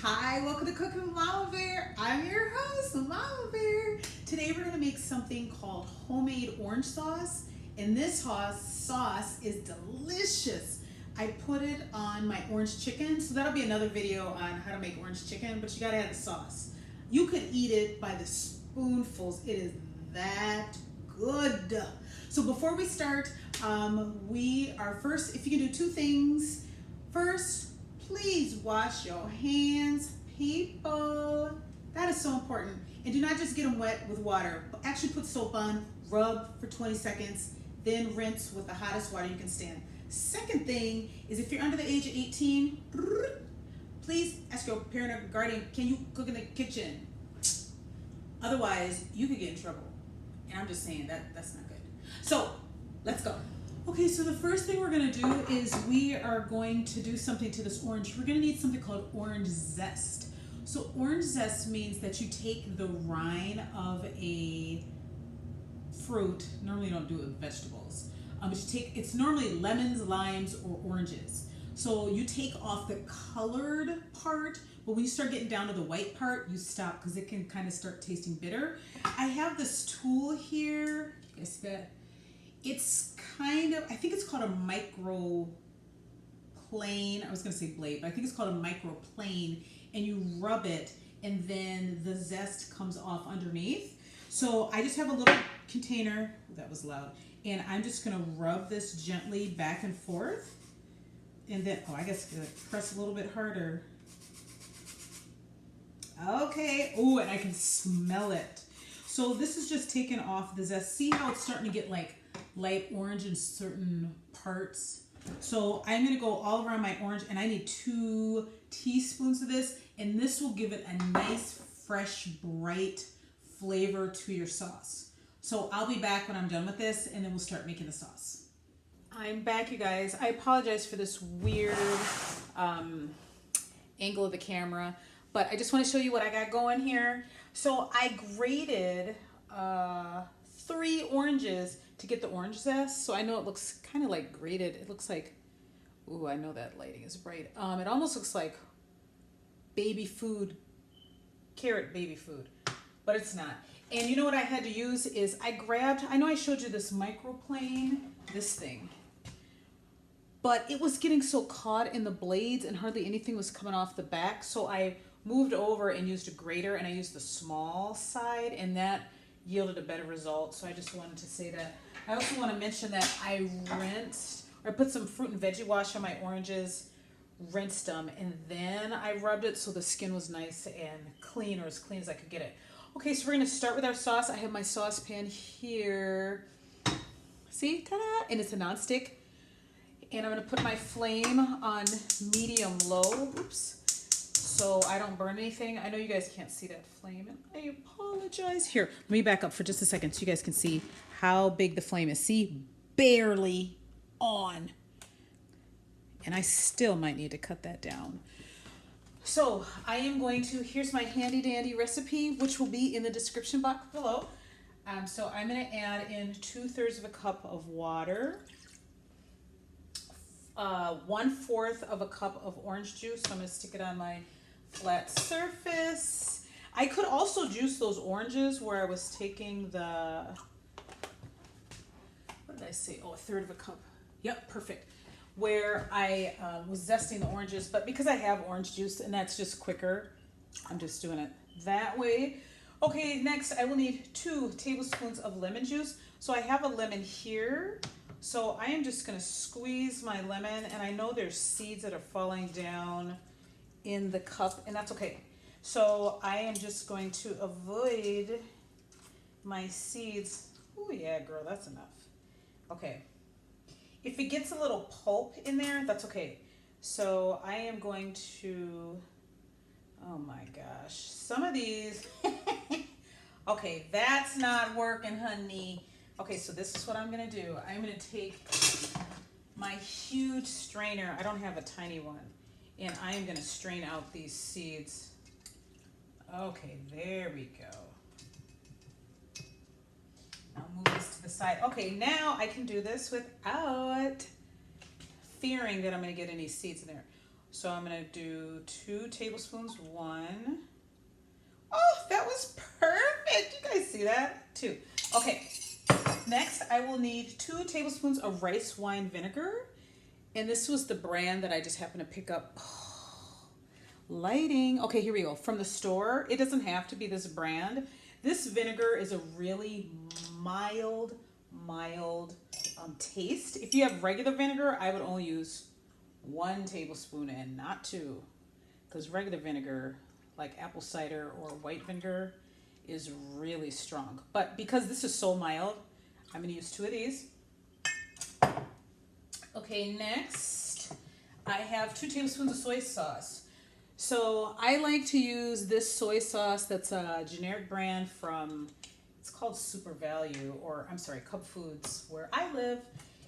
Hi, welcome to Cooking with Mama Bear. I'm your host, Mama Bear. Today we're gonna make something called homemade orange sauce. And this sauce is delicious. I put it on my orange chicken, so that'll be another video on how to make orange chicken, but you gotta add the sauce. You could eat it by the spoonfuls. It is that good. So before we start, we are first, if you can do two things. First, please wash your hands, people. That is so important. And do not just get them wet with water. Actually put soap on, rub for 20 seconds, then rinse with the hottest water you can stand. Second thing is if you're under the age of 18, please ask your parent or guardian, can you cook in the kitchen? Otherwise, you could get in trouble. And I'm just saying that's not good. So, let's go. Okay, so the first thing we're gonna do is we are going to do something to this orange. We're gonna need something called orange zest. So orange zest means that you take the rind of a fruit. Normally you don't do it with vegetables. But it's normally lemons, limes, or oranges. So you take off the colored part, but when you start getting down to the white part, you stop because it can kind of start tasting bitter. I have this tool here. You guys see that? It's kind of, I think it's called a micro plane. I was going to say blade, but I think it's called a micro plane. And you rub it, and then the zest comes off underneath. So I just have a little container. That was loud. And I'm just going to rub this gently back and forth. And then, I guess press a little bit harder. Okay. Oh, and I can smell it. So this is just taking off the zest. See how it's starting to get like light orange in certain parts. So I'm going to go all around my orange, and I need 2 teaspoons of this, and this will give it a nice, fresh, bright flavor to your sauce. So I'll be back when I'm done with this, and then we'll start making the sauce. I'm back, you guys. I apologize for this weird angle of the camera, but I just want to show you what I got going here. So I grated 3 oranges to get the orange zest. So I know it looks kind of like grated. It looks like, ooh, I know that lighting is bright. It almost looks like baby food, carrot baby food, but it's not. And you know what I had to use is I know I showed you this microplane, this thing, but it was getting so caught in the blades and hardly anything was coming off the back. So I moved over and used a grater, and I used the small side, and that yielded a better result. So I just wanted to say that. I also want to mention that I put some fruit and veggie wash on my oranges, rinsed them, and then I rubbed it so the skin was nice and clean, or as clean as I could get it. Okay, so we're going to start with our sauce. I have my saucepan here. See? Ta-da! And it's a nonstick. And I'm going to put my flame on medium-low. Oops. So I don't burn anything. I know you guys can't see that flame, and I apologize. Here, let me back up for just a second so you guys can see how big the flame is. See? Barely on. And I still might need to cut that down. So I am going to, here's my handy dandy recipe, which will be in the description box below. So I'm going to add in 2/3 of a cup of water, 1/4 of a cup of orange juice. So I'm going to stick it on my flat surface. I could also juice those oranges where I was taking the, what did I say? Oh, 1/3 of a cup. Yep, perfect. Where I was zesting the oranges, but because I have orange juice and that's just quicker, I'm just doing it that way. Okay, next I will need 2 tablespoons of lemon juice. So I have a lemon here. So I am just going to squeeze my lemon, and I know there's seeds that are falling down in the cup, and that's okay. So I am just going to avoid my seeds. Oh yeah, girl, that's enough. Okay. If it gets a little pulp in there, that's okay. So I am going to, oh my gosh, some of these, okay, that's not working, honey. Okay, so this is what I'm gonna do. I'm gonna take my huge strainer, I don't have a tiny one, and I am gonna strain out these seeds. Okay, there we go. I'll move this to the side. Okay, now I can do this without fearing that I'm going to get any seeds in there. So I'm gonna do 2 tablespoons, 1. Oh, that was perfect. You guys see that? 2. Okay, next I will need 2 tablespoons of rice wine vinegar. And this was the brand that I just happened to pick up. Oh, lighting. Okay, here we go. From the store. It doesn't have to be this brand. This vinegar is a really mild taste. If you have regular vinegar, I would only use 1 tablespoon and not 2. Because regular vinegar, like apple cider or white vinegar, is really strong. But because this is so mild, I'm going to use 2 of these. Okay, next I have 2 tablespoons of soy sauce. So I like to use this soy sauce that's a generic brand from, it's called Super Value, or I'm sorry, Cub Foods, where I live.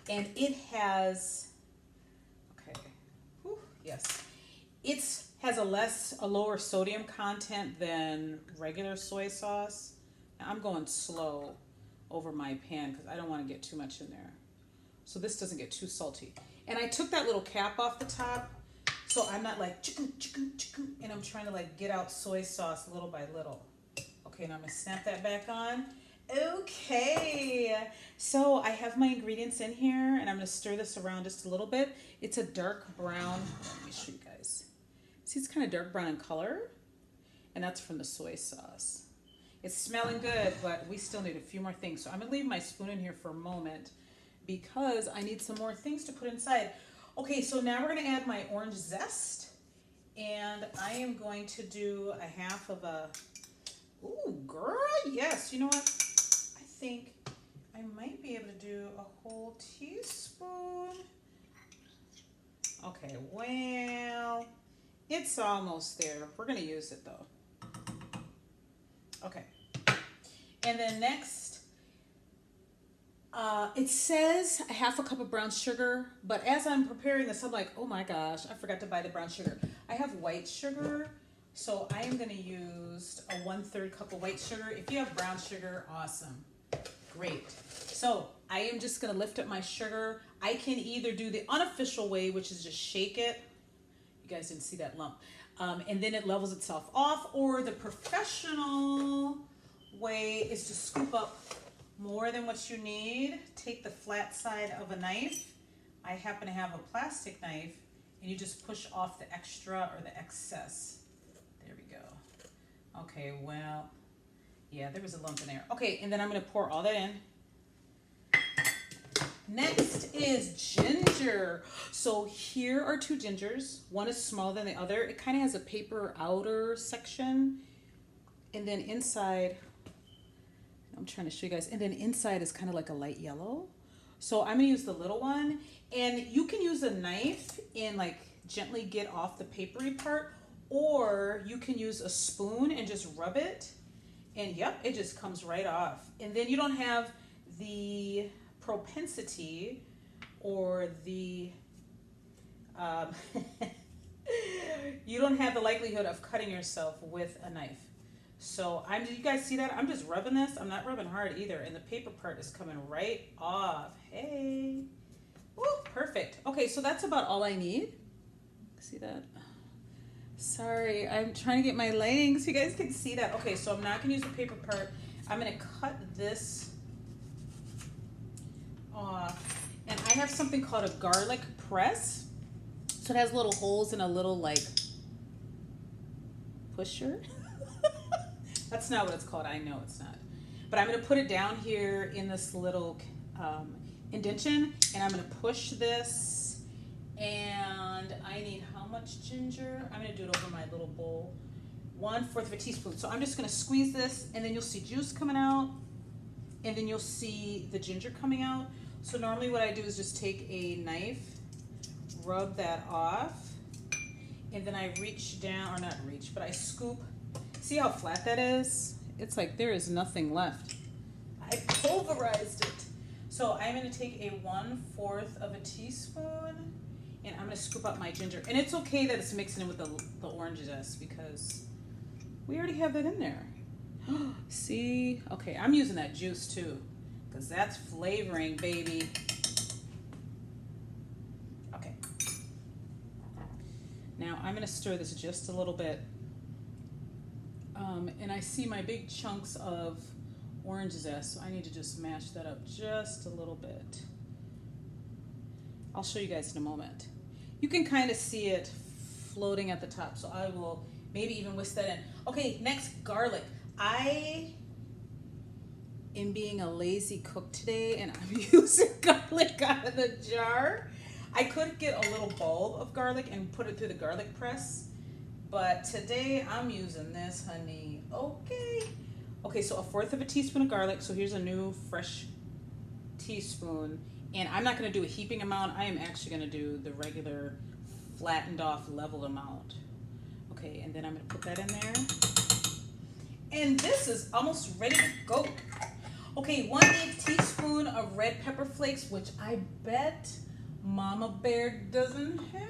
And it has, okay, whew, yes, it has a lower sodium content than regular soy sauce. Now I'm going slow over my pan because I don't want to get too much in there. So this doesn't get too salty. And I took that little cap off the top, so I'm not like chicken, and I'm trying to like get out soy sauce little by little. Okay, now I'm gonna snap that back on. Okay, so I have my ingredients in here, and I'm gonna stir this around just a little bit. It's a dark brown. Let me show you guys. See, it's kind of dark brown in color, and that's from the soy sauce. It's smelling good, but we still need a few more things. So I'm gonna leave my spoon in here for a moment, because I need some more things to put inside. Okay, so now we're gonna add my orange zest, and I am going to do a half of a, ooh, girl, yes, you know what? I think I might be able to do a whole teaspoon. Okay, well, it's almost there. We're gonna use it though. Okay, and then next, it says a half a cup of brown sugar, but as I'm preparing this, I'm like, oh my gosh, I forgot to buy the brown sugar. I have white sugar, so I am gonna use a 1/3 cup of white sugar. If you have brown sugar, awesome, great. So I am just gonna lift up my sugar. I can either do the unofficial way, which is just shake it. You guys didn't see that lump. And then it levels itself off, or the professional way is to scoop up more than what you need. Take the flat side of a knife. I happen to have a plastic knife, and you just push off the extra or the excess. There we go. Okay, well, yeah, there was a lump in there. Okay, and then I'm gonna pour all that in. Next is ginger. So here are 2 gingers. One is smaller than the other. It kind of has a paper outer section, and then inside, I'm trying to show you guys, and then inside is kind of like a light yellow. So I'm gonna use the little one, and you can use a knife and like gently get off the papery part, or you can use a spoon and just rub it, and yep, it just comes right off. And then you don't have the propensity or the you don't have the likelihood of cutting yourself with a knife. So you guys see that? I'm just rubbing this. I'm not rubbing hard either, and the paper part is coming right off. Hey, ooh, perfect. Okay, so that's about all I need. See that? Sorry, I'm trying to get my lighting so you guys can see that. Okay, so I'm not gonna use the paper part. I'm gonna cut this off, and I have something called a garlic press. So it has little holes and a little like pusher. That's not what it's called. I know it's not. But I'm going to put it down here in this little indentation, and I'm going to push this. And I need how much ginger? I'm going to do it over my little bowl. 1/4 of a teaspoon. So I'm just going to squeeze this, and then you'll see juice coming out, and then you'll see the ginger coming out. So normally what I do is just take a knife, rub that off, and then I reach down, or not reach, but I scoop. See how flat that is? It's like there is nothing left. I pulverized it. So I'm gonna take a 1/4 of a teaspoon, and I'm gonna scoop up my ginger. And it's okay that it's mixing in with the orange zest, because we already have that in there. See? Okay, I'm using that juice too, because that's flavoring, baby. I'm gonna stir this just a little bit. And I see my big chunks of orange zest, so I need to just mash that up just a little bit. I'll show you guys in a moment. You can kind of see it floating at the top, so I will maybe even whisk that in. Okay, next, garlic. I am being a lazy cook today, and I'm using garlic out of the jar. I could get a little bulb of garlic and put it through the garlic press, but today I'm using this, honey. Okay, so 1/4 teaspoon of garlic. So here's a new fresh teaspoon. And I'm not going to do a heaping amount. I am actually going to do the regular flattened off leveled amount. Okay, and then I'm going to put that in there. And this is almost ready to go. Okay, 1/8 teaspoon of red pepper flakes, which I bet Mama Bear doesn't have.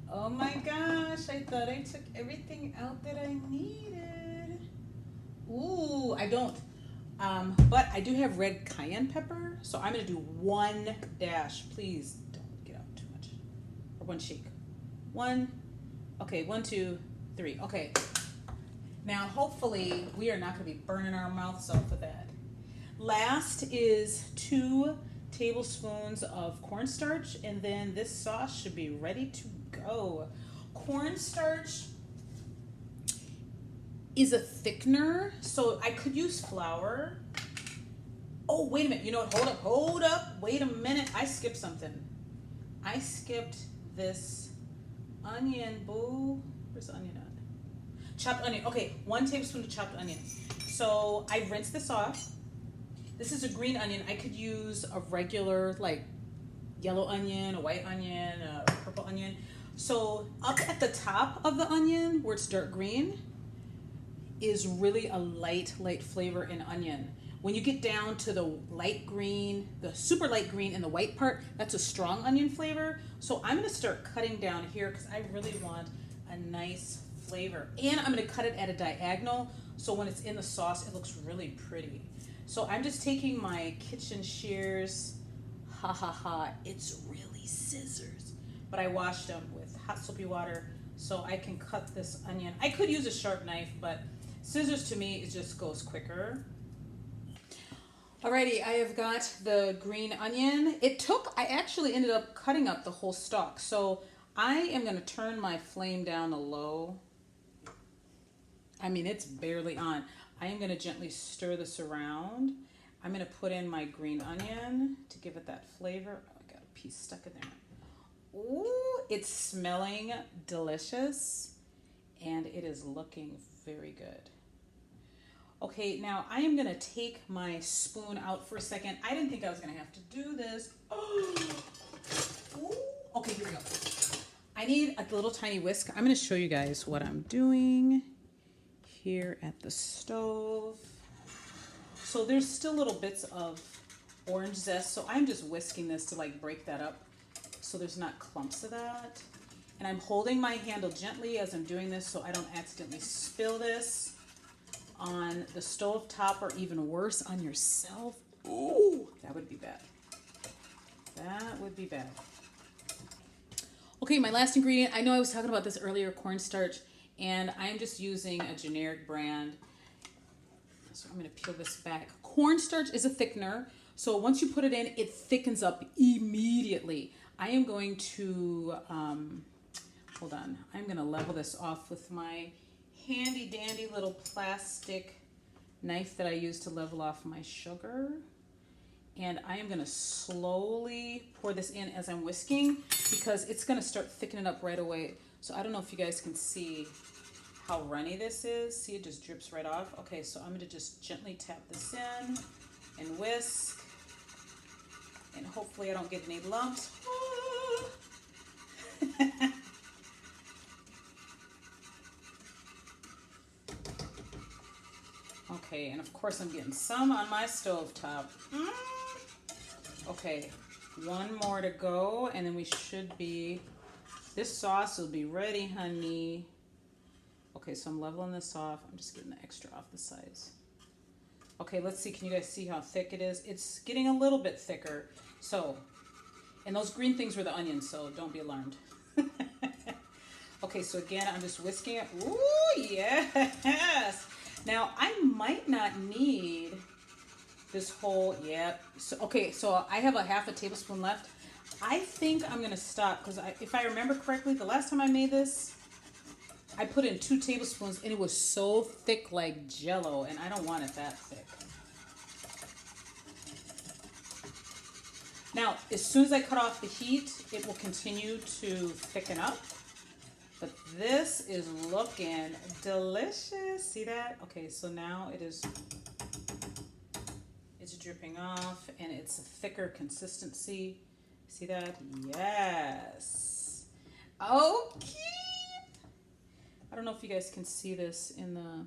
Oh my gosh, I thought I took everything out that I needed. Ooh, I don't. But I do have red cayenne pepper, so I'm gonna do 1 dash. Please don't get out too much. Or 1 shake. 1, okay, 1, 2, 3. Okay. Now, hopefully, we are not gonna be burning our mouths off with that. Last is 2 tablespoons of cornstarch, and then this sauce should be ready to go. Cornstarch is a thickener, so I could use flour. Oh, wait a minute. You know what? Hold up. Wait a minute. I skipped something. I skipped this onion, boo. Where's the onion at? Chopped onion. Okay, 1 tablespoon of chopped onion. So I rinsed this off. This is a green onion. I could use a regular, like, yellow onion, a white onion, a purple onion. So up at the top of the onion, where it's dark green, is really a light flavor in onion. When you get down to the light green, the super light green and the white part, that's a strong onion flavor. So I'm gonna start cutting down here because I really want a nice flavor. And I'm gonna cut it at a diagonal, so when it's in the sauce, it looks really pretty. So I'm just taking my kitchen shears. Ha ha ha, it's really scissors. But I washed them with hot soapy water so I can cut this onion. I could use a sharp knife, but scissors to me, it just goes quicker. Alrighty, I have got the green onion. I actually ended up cutting up the whole stalk. So I am gonna turn my flame down to low. I mean, it's barely on. I am gonna gently stir this around. I'm gonna put in my green onion to give it that flavor. Oh, I got a piece stuck in there. Ooh, it's smelling delicious and it is looking very good. Okay, now I am gonna take my spoon out for a second. I didn't think I was gonna have to do this. Oh. Ooh. Okay, here we go. I need a little tiny whisk. I'm gonna show you guys what I'm doing here at the stove. So there's still little bits of orange zest, so I'm just whisking this to like break that up so there's not clumps of that. And I'm holding my handle gently as I'm doing this so I don't accidentally spill this on the stove top, or even worse, on yourself. Ooh, that would be bad. That would be bad. Okay, my last ingredient. I know I was talking about this earlier, cornstarch, and I'm just using a generic brand. So I'm gonna peel this back. Cornstarch is a thickener, so once you put it in, it thickens up immediately. I am going to, hold on, I'm gonna level this off with my handy dandy little plastic knife that I use to level off my sugar. And I am gonna slowly pour this in as I'm whisking because it's gonna start thickening up right away. So I don't know if you guys can see how runny this is. See, it just drips right off. Okay, so I'm gonna just gently tap this in and whisk. And hopefully I don't get any lumps. Okay, and of course I'm getting some on my stovetop. Okay, 1 more to go, and then we should be, this sauce will be ready, honey. Okay, so I'm leveling this off. I'm just getting the extra off the sides. Okay, let's see. Can you guys see how thick it is? It's getting a little bit thicker. So, and those green things were the onions, so don't be alarmed. Okay, so again, I'm just whisking it. Ooh, yes. Now, I might not need this whole, yep. So, okay, so I have a half a tablespoon left. I think I'm gonna stop because if I remember correctly, the last time I made this, I put in 2 tablespoons and it was so thick like Jello, and I don't want it that thick. Now, as soon as I cut off the heat, it will continue to thicken up. But this is looking delicious. See that? Okay, so now it's dripping off and it's a thicker consistency. See that? Yes. Okay. I don't know if you guys can see this in the,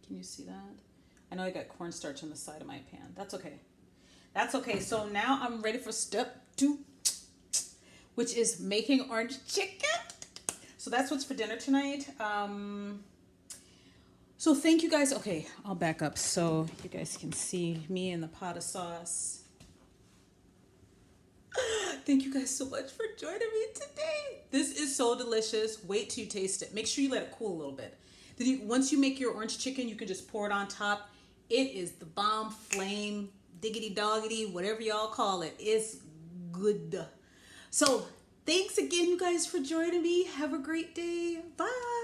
can you see that? I know I got cornstarch on the side of my pan. That's okay. That's okay. So now I'm ready for step 2, which is making orange chicken. So that's what's for dinner tonight. So thank you guys. Okay, I'll back up so you guys can see me in the pot of sauce. Thank you guys so much for joining me today. This is so delicious. Wait till you taste it. Make sure you let it cool a little bit. Then once you make your orange chicken, you can just pour it on top. It is the bomb flame, diggity doggity, whatever y'all call it. It's good. So thanks again, you guys, for joining me. Have a great day. Bye.